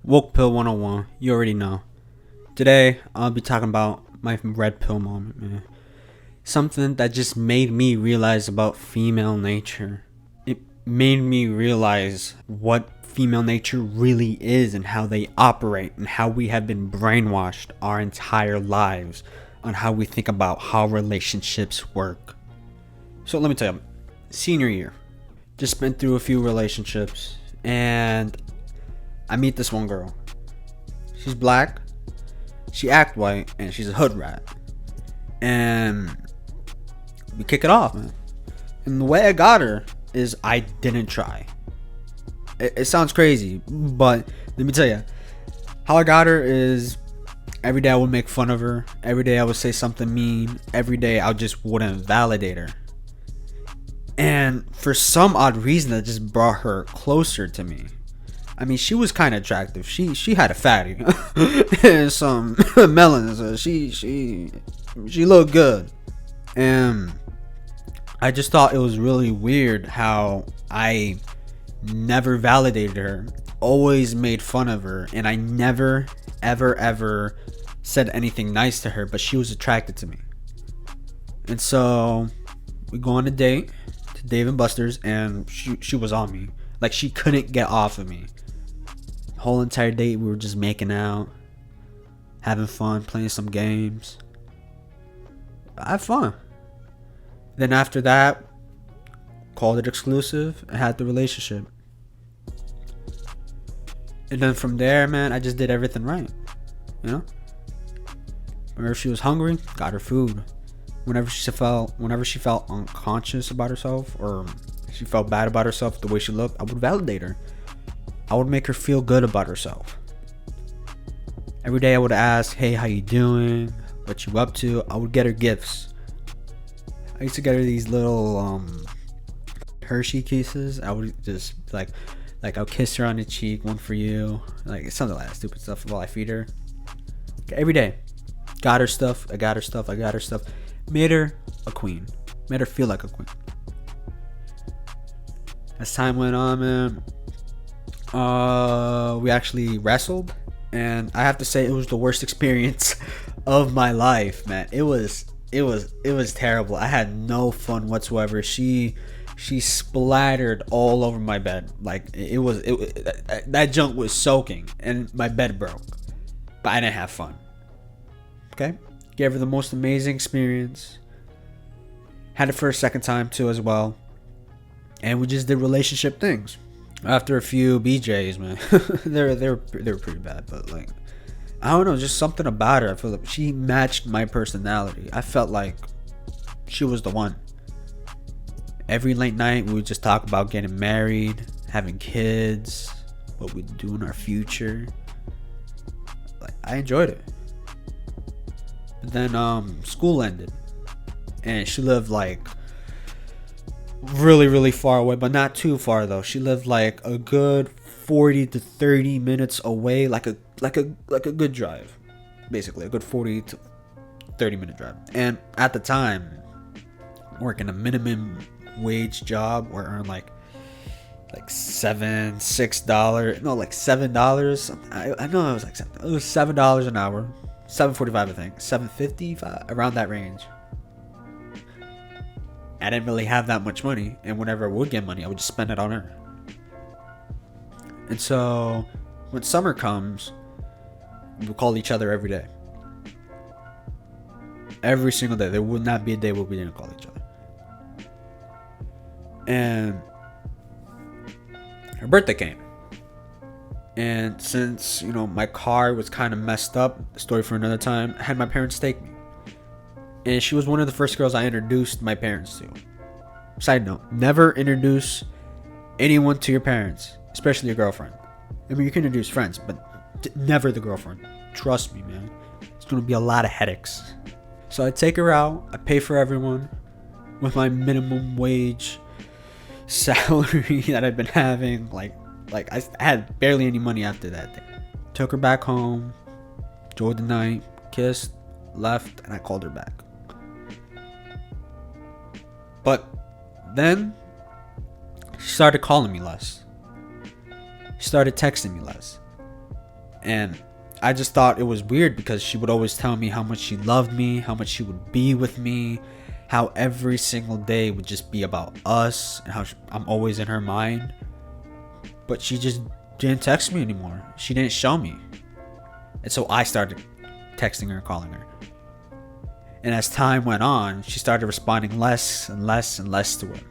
Woke Pill 101. You already know. Today, I'll be talking about my red pill moment, man. Something that just made me realize about female nature. It made me realize what female nature really is and how they operate and how we have been brainwashed our entire lives on how we think about how relationships work. So let me tell you, senior year, just been through a few relationships and I meet this one girl. She's black, she act white, and she's a hood rat. And we kick it off, man. And the way I got her is I didn't try. It sounds crazy, but let me tell you, how I got her is every day I would make fun of her. Every day I would say something mean. Every day I just wouldn't validate her. And for some odd reason, that just brought her closer to me. I mean, she was kind of attractive. She had a fatty and some melons. She looked good, and I just thought it was really weird how I never validated her, always made fun of her, and I never ever said anything nice to her. But she was attracted to me, and so we go on a date to Dave and Buster's, and she was on me. Like, she couldn't get off of me. Whole entire date we were just making out, having fun, playing some games. I had fun. Then after that, called it exclusive and had the relationship. And then from there, man, I just did everything right. You know? Whenever she was hungry, got her food. Whenever she felt unconscious about herself, or she felt bad about herself, the way she looked, I would validate her. I would make her feel good about herself. Every day I would ask, hey, how you doing? What you up to? I would get her gifts. I used to get her these little Hershey kisses. I would just like I'll kiss her on the cheek, one for you. Like, something like that stupid stuff while I feed her. Every day. Got her stuff. I got her stuff. Made her a queen. Made her feel like a queen. As time went on, man, we actually wrestled, and I have to say it was the worst experience of my life, man. It was terrible. I had no fun whatsoever. She splattered all over my bed. Like, that junk was soaking and my bed broke, but I didn't have fun. Okay, gave her the most amazing experience. Had it for a second time too as well, and we just did relationship things. After a few BJs, man, they were pretty bad, but like, I don't know, just something about her. I feel like she matched my personality. I felt like she was the one. Every late night, we would just talk about getting married, having kids, what we'd do in our future. Like, I enjoyed it. But then school ended, and she lived like really far away, but not too far though. She lived like a good 40 to 30 minutes away, like a good drive, basically a good 40 to 30 minute drive. And at the time, working a minimum wage job or earn like $7 I know it was like it was $7 an hour, $7.45 I think, $7.50 around that range. I didn't really have that much money, and whenever I would get money, I would just spend it on her. And so when summer comes, we would call each other every day. Every single day. There would not be a day where we didn't call each other. And her birthday came. And since, my car was kind of messed up, story for another time, I had my parents take me. And she was one of the first girls I introduced my parents to. Side note, never introduce anyone to your parents, especially your girlfriend. I mean, you can introduce friends, but never the girlfriend. Trust me, man. It's going to be a lot of headaches. So I take her out. I pay for everyone with my minimum wage salary that I've been having. Like I had barely any money after that day. Took her back home, enjoyed the night, kissed, left, and I called her back. But then she started calling me less. She started texting me less. And I just thought it was weird because she would always tell me how much she loved me, how much she would be with me, how every single day would just be about us, and how I'm always in her mind. But she just didn't text me anymore. She didn't show me. And so I started texting her and calling her. And as time went on, she started responding less and less and less to it.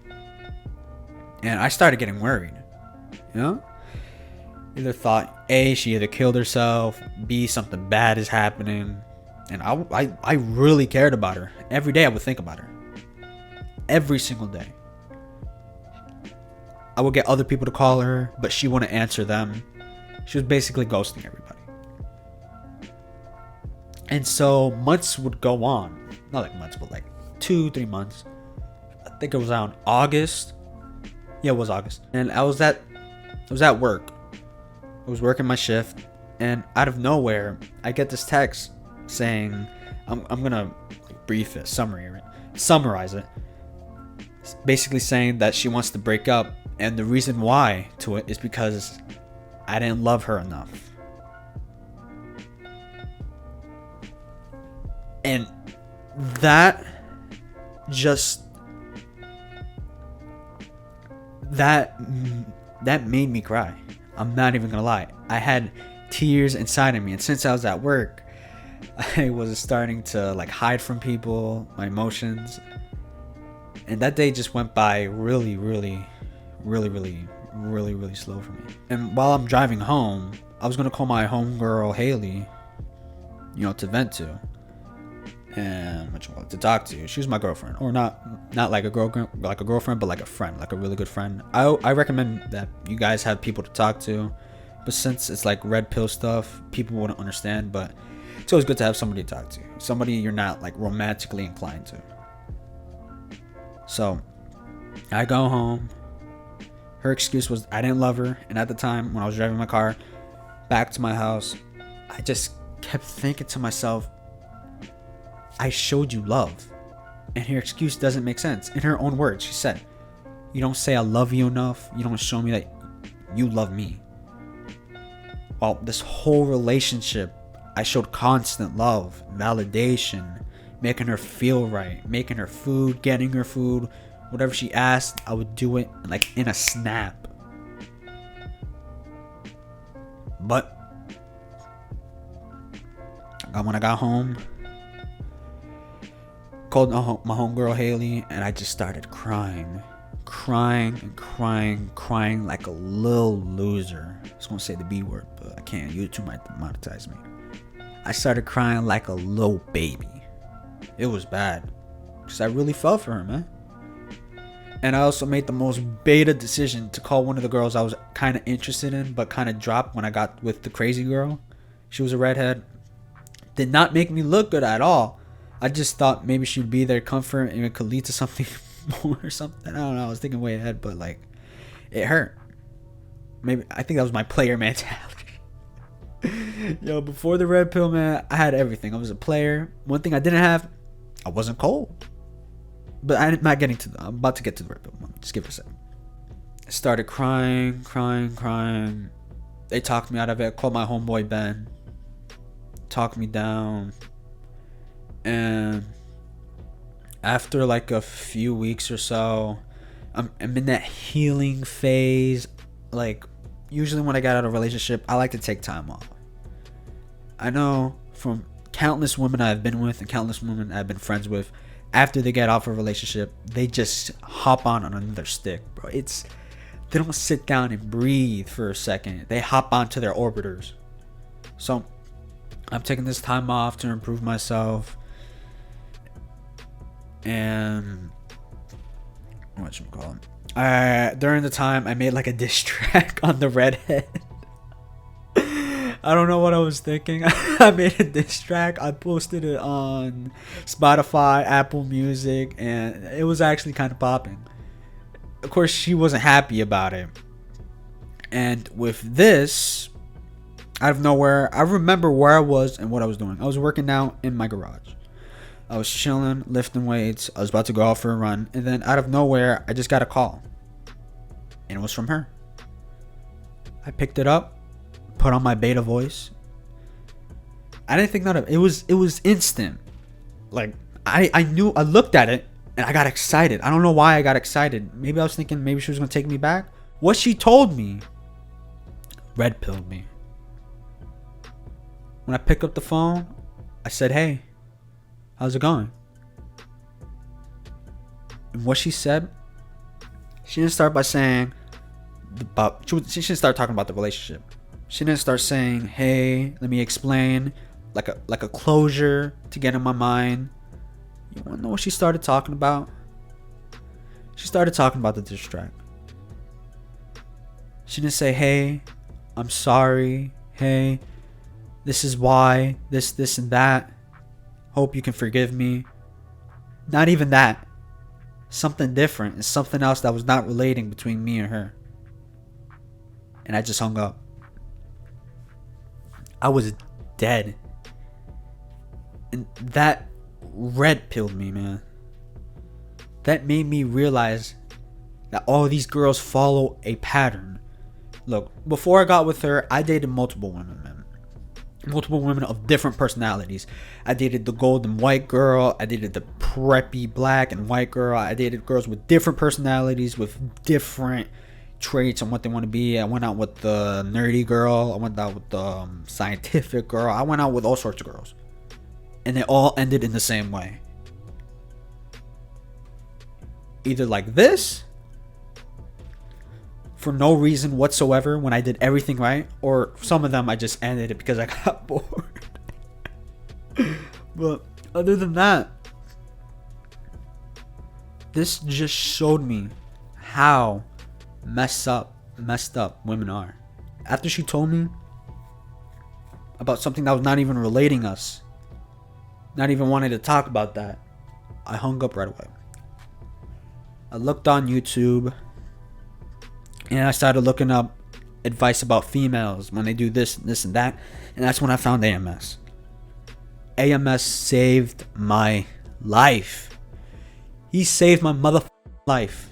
And I started getting worried. You know? Either thought A, she either killed herself, B, something bad is happening. And I really cared about her. Every day I would think about her. Every single day. I would get other people to call her, but she wouldn't answer them. She was basically ghosting everybody. And so months would go on. Not like months, but like 2-3 months. I think it was around August. Yeah, it was August. And I was at work. I was working my shift, and out of nowhere, I get this text saying, I'm gonna summarize it. It's basically saying that she wants to break up, and the reason why to it is because I didn't love her enough. And that made me cry. I'm not even gonna lie. I had tears inside of me, and since I was at work, I was starting to like hide from people my emotions. And that day just went by really slow for me. And while I'm driving home, I was gonna call my homegirl Haley, to vent to, and to talk to. She was my girlfriend, or not like a girlfriend, but like a friend, like a really good friend. I recommend that you guys have people to talk to, but since it's like red pill stuff, people wouldn't understand. But it's always good to have somebody to talk to, somebody you're not like romantically inclined to. So I go home. Her excuse was I didn't love her, and at the time when I was driving my car back to my house, I just kept thinking to myself, I showed you love. And her excuse doesn't make sense. In her own words, she said, you don't say I love you enough. You don't show me that you love me. Well, this whole relationship, I showed constant love, validation, making her feel right, making her food, getting her food. Whatever she asked, I would do it like in a snap. But when I got home, called my homegirl Haley, and I just started crying like a little loser. I was gonna say the B word, but I can't. YouTube might monetize me. I started crying like a little baby. It was bad because I really felt for her, man. And I also made the most beta decision to call one of the girls I was kind of interested in, but kind of dropped when I got with the crazy girl. She was a redhead. Did not make me look good at all. I just thought maybe she'd be there comfort and it could lead to something more or something. I don't know. I was thinking way ahead, but like, it hurt. Maybe I think that was my player mentality. Yo, before the red pill, man, I had everything. I was a player. One thing I didn't have, I wasn't cold. But I'm about to get to the red pill. Just give it a second. I started crying. They talked me out of it. Called my homeboy Ben. Talked me down. And after like a few weeks or so, I'm in that healing phase. Like, usually when I get out of a relationship, I like to take time off. I know from countless women I've been with and countless women I've been friends with, after they get off a relationship, they just hop on another stick, bro. They don't sit down and breathe for a second. They hop onto their orbiters. So I'm taking this time off to improve myself. And during the time, I made like a diss track on the redhead. I don't know what I was thinking. I made a diss track. I posted it on Spotify, Apple Music, and it was actually kind of popping. Of course, she wasn't happy about it. And with this, out of nowhere, I remember where I was and what I was doing. I was working out in my garage. I was chilling, lifting weights. I was about to go out for a run. And then out of nowhere, I just got a call. And it was from her. I picked it up, put on my beta voice, I didn't think that of it. Was instant. Like I knew. I looked at it and I got excited. I don't know why I got excited. Maybe I was thinking maybe she was gonna take me back. What she told me red pilled me. When I picked up the phone, I said, "Hey, how's it going?" And what she said, she didn't start by saying she didn't start talking about the relationship. She didn't start saying, "Hey, let me explain," like a closure to get in my mind. You wanna know what she started talking about? She started talking about the diss track. She didn't say, "Hey, I'm sorry. Hey, this is why. This and that. Hope you can forgive me." Not even that. Something different. It's something else that was not relating between me and her. And I just hung up. I was dead. And that red pilled me, man. That made me realize that all these girls follow a pattern. Look, before I got with her, I dated multiple women, man. Multiple women of different personalities. I dated the golden white girl. I dated the preppy black and white girl. I dated girls with different personalities, with different traits on what they want to be. I went out with the nerdy girl. I went out with the scientific girl. I went out with all sorts of girls. And they all ended in the same way. Either like this, for no reason whatsoever when I did everything right, or some of them I just ended it because I got bored. But other than that, this just showed me how messed up women are. After she told me about something that was not even relating us, not even wanting to talk about that, I hung up right away. I looked on YouTube and I started looking up advice about females when they do this and that, and that's when I found AMS. AMS saved my life. He saved my motherfucking life.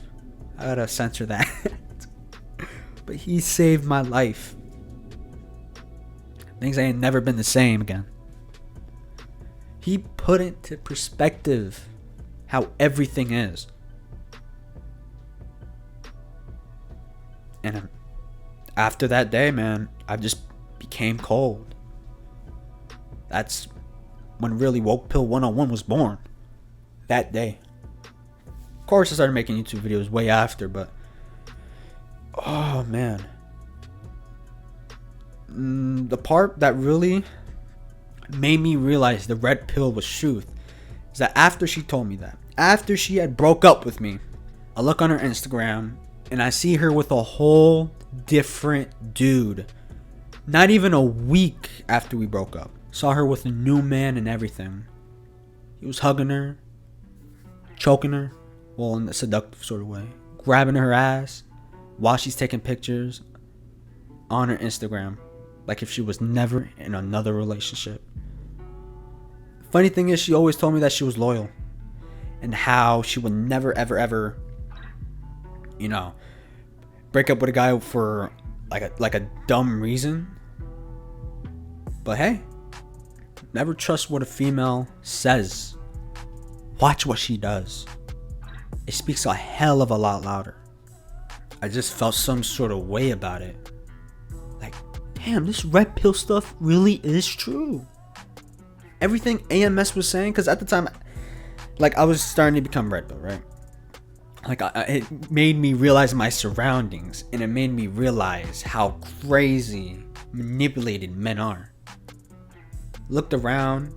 I gotta censor that. But he saved my life. Things ain't never been the same again. He put into perspective how everything is. And after that day, man, I just became cold. That's when really Woke Pill 101 was born. That day. Of course, I started making YouTube videos way after, but oh man. The part that really made me realize the red pill was truth is that after she told me that, after she had broke up with me, I look on her Instagram and I see her with a whole different dude. Not even a week after we broke up. Saw her with a new man and everything. He was hugging her, choking her, well, in a seductive sort of way, grabbing her ass while she's taking pictures on her Instagram, like if she was never in another relationship. Funny thing is, she always told me that she was loyal and how she would never ever break up with a guy for like a dumb reason. But hey, never trust what a female says. Watch what she does. It speaks a hell of a lot louder. I just felt some sort of way about it. Like, damn, this red pill stuff really is true. Everything AMS was saying, because at the time, like, I was starting to become red pill, right? Like, it made me realize my surroundings, and it made me realize how crazy manipulated men are. Looked around,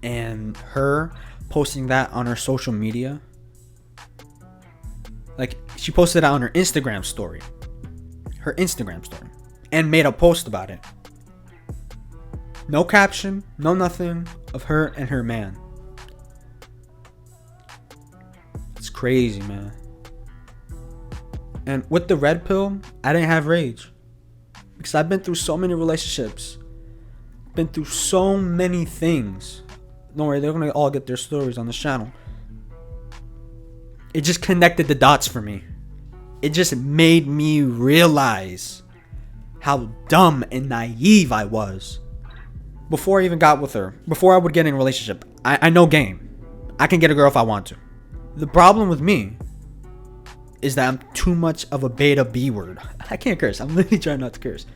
and her posting that on her social media, like, she posted it on her Instagram story, and made a post about it. No caption, no nothing of her and her man. It's crazy, man. And with the red pill, I didn't have rage, because I've been through so many relationships, been through so many things. Don't worry, they're gonna all get their stories on this channel. It just connected the dots for me. It just made me realize how dumb and naive I was. before I even got with her, before I would get in a relationship, I know game. I can get a girl if I want to. The problem with me is that I'm too much of a beta B word. I can't curse. I'm literally trying not to curse.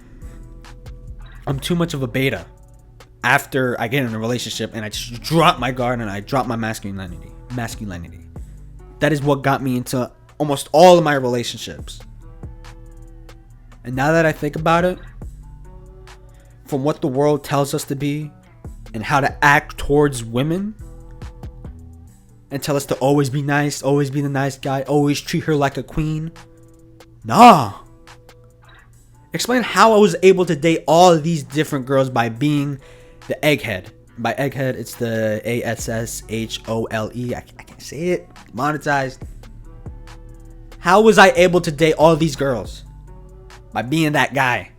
I'm too much of a beta after I get in a relationship and I just drop my guard and I drop my masculinity. That is what got me into almost all of my relationships. And now that I think about it, from what the world tells us to be and how to act towards women, and tell us to always be nice, always be the nice guy, always treat her like a queen. Nah. Explain how I was able to date all of these different girls by being the egghead. By egghead, it's the ASSHOLE. I can't say it. Monetized. How was I able to date all these girls? By being that guy.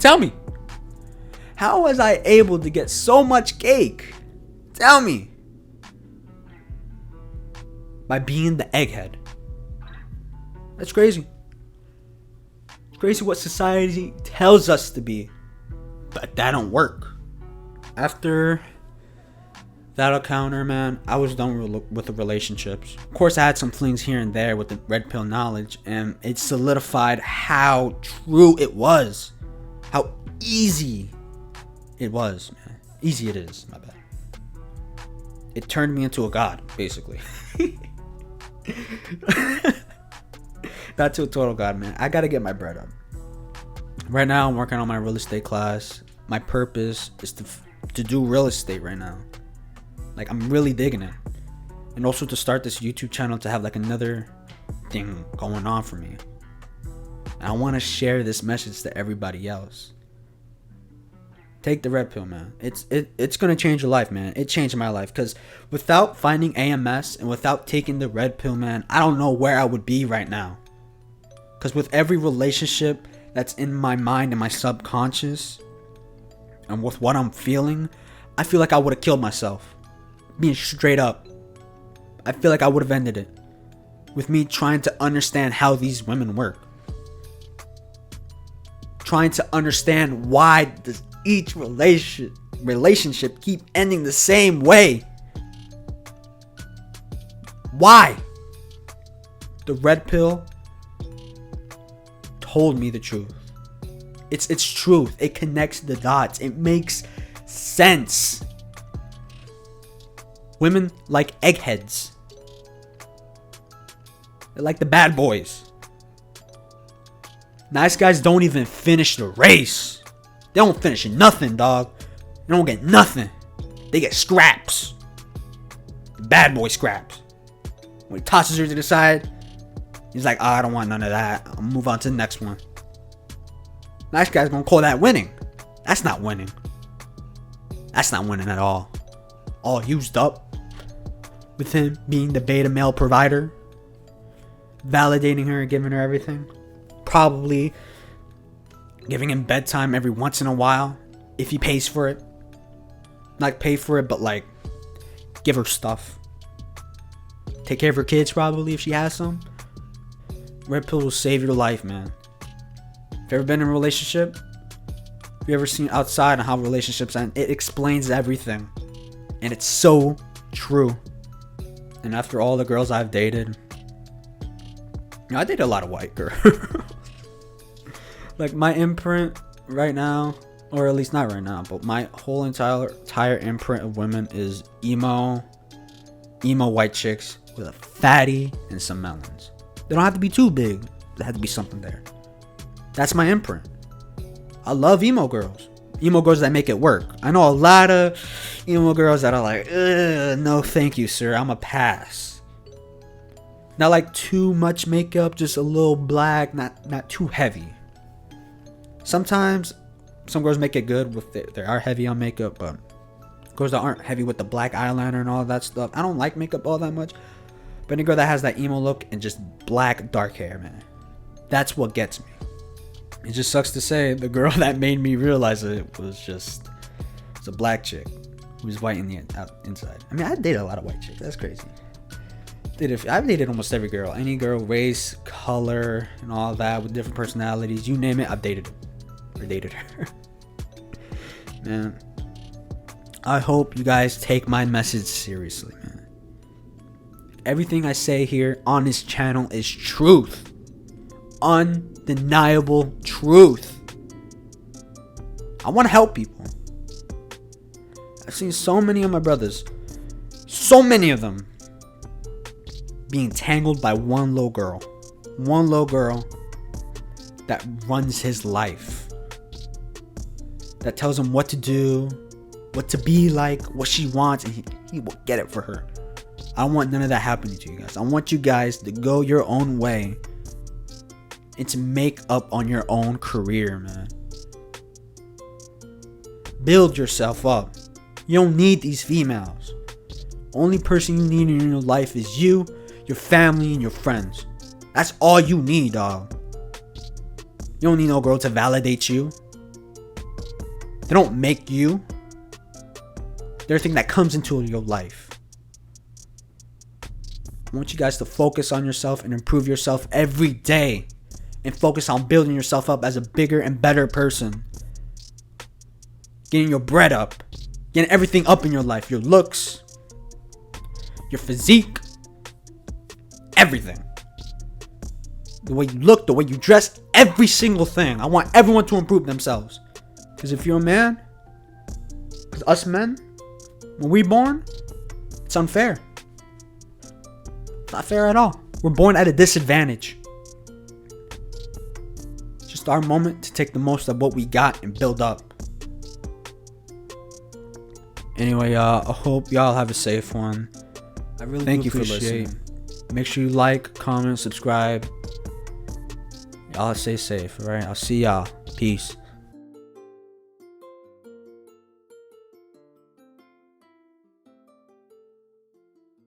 Tell me. How was I able to get so much cake? Tell me. By being the egghead. That's crazy. It's crazy what society tells us to be. But that don't work. After that encounter, man, I was done with the relationships. Of course, I had some flings here and there with the red pill knowledge, and it solidified how true it was. How easy it was, man. Easy it is, my bad. It turned me into a god, basically. Not to a total god, man. I gotta get my bread up. Right now, I'm working on my real estate class. My purpose is to do real estate right now. Like, I'm really digging it. And also to start this YouTube channel to have like another thing going on for me. And I want to share this message to everybody else. Take the red pill, man. It's gonna change your life, man. It changed my life, because without finding AMS and without taking the red pill, man, I don't know where I would be right now. Because with every relationship that's in my mind and my subconscious, and with what I'm feeling, I feel like I would have killed myself. Being straight up, I feel like I would have ended it. With me trying to understand how these women work. Trying to understand why does each relationship keep ending the same way. Why? The red pill told me the truth. It's truth. It connects the dots. It makes sense. Women like eggheads. They're like the bad boys. Nice guys don't even finish the race. They don't finish nothing, dog. They don't get nothing. They get scraps. Bad boy scraps. When he tosses her to the side, he's like, oh, I don't want none of that. I'll move on to the next one. Nice guy's gonna call that winning. That's not winning. That's not winning at all. All used up. With him being the beta male provider. Validating her and giving her everything. Probably giving him bedtime every once in a while. If he pays for it. Not pay for it, but like give her stuff. Take care of her kids probably if she has some. Red pill will save your life, man. If you ever been in a relationship, if you ever seen outside and how relationships end, it explains everything. And it's so true. And after all the girls I've dated, I dated a lot of white girls. Like my imprint right now, or at least not right now, but my whole entire imprint of women is emo white chicks with a fatty and some melons. They don't have to be too big. There has to be something there. That's my imprint. I love emo girls. Emo girls that make it work. I know a lot of emo girls that are like, no thank you, sir. I'm a pass. Not like too much makeup, just a little black, not too heavy. Sometimes some girls make it good with they are heavy on makeup, but girls that aren't heavy with the black eyeliner and all that stuff, I don't like makeup all that much. But any girl that has that emo look and just black dark hair, man, that's what gets me. It just sucks to say the girl that made me realize it was a black chick who was white in the inside. I mean, I dated a lot of white chicks. That's crazy. I've dated almost every girl. Any girl, race, color, and all that with different personalities. You name it, I've dated it. Or dated her. man. I hope you guys take my message seriously, man. Everything I say here on this channel is truth. Undeniable truth. I want to help people. I've seen so many of my brothers, so many of them, being tangled by one little girl. One little girl that runs his life. That tells him what to do, what to be like, what she wants, and he will get it for her. I don't want none of that happening to you guys. I want you guys to go your own way and to make up on your own career, man. Build yourself up. You don't need these females. Only person you need in your life is you, your family, and your friends. That's all you need, dog. You don't need no girl to validate you. They don't make you. They're a thing that comes into your life. I want you guys to focus on yourself and improve yourself every day. And focus on building yourself up as a bigger and better person. Getting your bread up. Getting everything up in your life. Your looks. Your physique. Everything. The way you look, the way you dress, every single thing. I want everyone to improve themselves. Because if you're a man, because us men, when we're born, it's unfair. It's not fair at all. We're born at a disadvantage. It's just our moment to take the most of what we got and build up. Anyway, I hope y'all have a safe one. I really thank you for listening. Make sure you like, comment, subscribe. Y'all stay safe, alright? I'll see y'all. Peace.